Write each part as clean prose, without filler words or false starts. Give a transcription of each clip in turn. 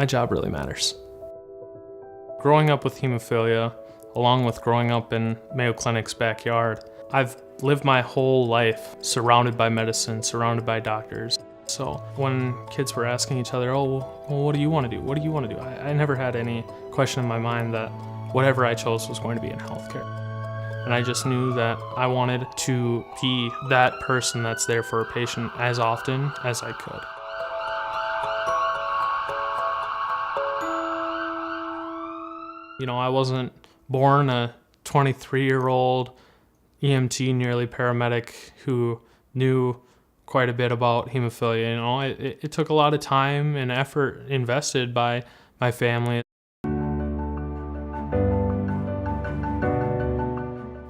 my job really matters. Growing up with hemophilia, along with growing up in Mayo Clinic's backyard, I've lived my whole life surrounded by medicine, surrounded by doctors. So when kids were asking each other, oh, well, what do you want to do? What do you want to do? I never had any question in my mind that whatever I chose was going to be in healthcare. And I just knew that I wanted to be that person that's there for a patient as often as I could. You know, I wasn't born a 23-year-old EMT, nearly paramedic, who knew quite a bit about hemophilia. You know, it took a lot of time and effort invested by my family.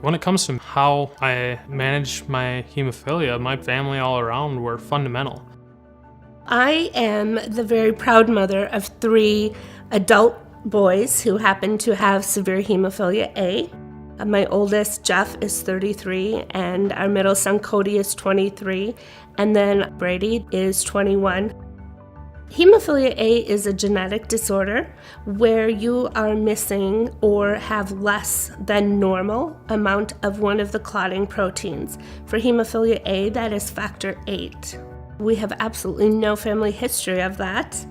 When it comes to how I manage my hemophilia, my family all around were fundamental. I am the very proud mother of 3 adult boys who happen to have severe hemophilia A. My oldest, Jeff, is 33, and our middle son, Cody, is 23, and then Brady is 21. Hemophilia A is a genetic disorder where you are missing or have less than normal amount of one of the clotting proteins. For hemophilia A, that is factor 8. We have absolutely no family history of that,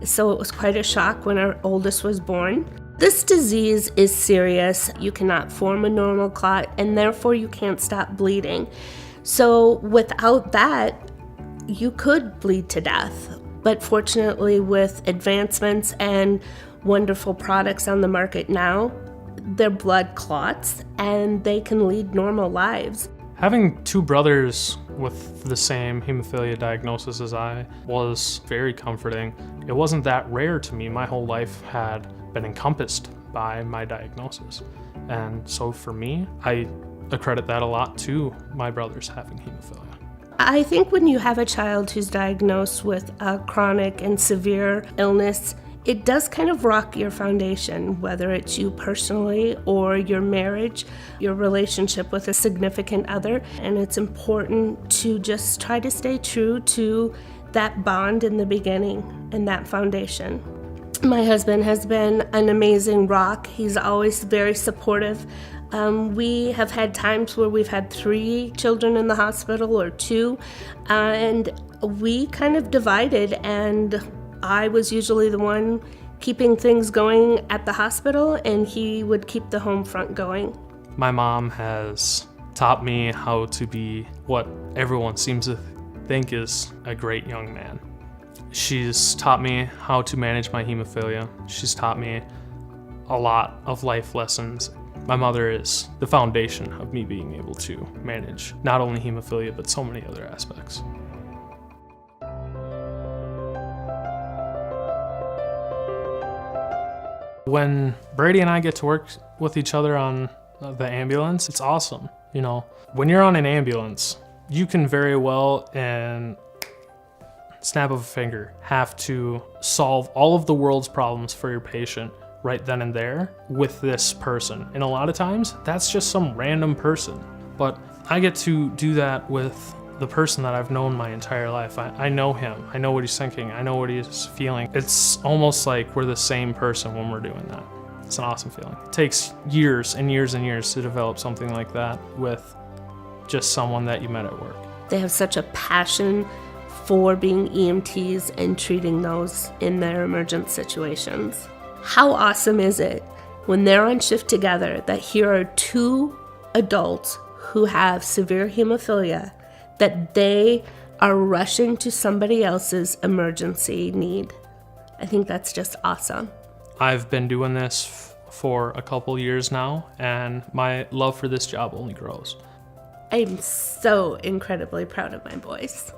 so it was quite a shock when our oldest was born. This disease is serious. You cannot form a normal clot, and therefore you can't stop bleeding. So without that, you could bleed to death. But fortunately, with advancements and wonderful products on the market now, their blood clots and they can lead normal lives. Having 2 brothers with the same hemophilia diagnosis as I was very comforting. It wasn't that rare to me. My whole life had been encompassed by my diagnosis. And so for me, I accredit that a lot to my brothers having hemophilia. I think when you have a child who's diagnosed with a chronic and severe illness, it does kind of rock your foundation, whether it's you personally or your marriage, your relationship with a significant other. And it's important to just try to stay true to that bond in the beginning and that foundation. My husband has been an amazing rock. He's always very supportive. We have had times where we've had 3 children in the hospital or 2, and we kind of divided, and I was usually the one keeping things going at the hospital, and he would keep the home front going. My mom has taught me how to be what everyone seems to think is a great young man. She's taught me how to manage my hemophilia. She's taught me a lot of life lessons. My mother is the foundation of me being able to manage not only hemophilia, but so many other aspects. When Brady and I get to work with each other on the ambulance, it's awesome. You know, when you're on an ambulance, you can very well, in snap of a finger, have to solve all of the world's problems for your patient right then and there with this person. And a lot of times, that's just some random person. But I get to do that with the person that I've known my entire life. I know him. I know what he's thinking. I know what he's feeling. It's almost like we're the same person when we're doing that. It's an awesome feeling. It takes years and years and years to develop something like that with just someone that you met at work. They have such a passion for being EMTs and treating those in their emergent situations. How awesome is it when they're on shift together that here are 2 adults who have severe hemophilia, that they are rushing to somebody else's emergency need. I think that's just awesome. I've been doing this for a couple years now, and my love for this job only grows. I'm so incredibly proud of my boys.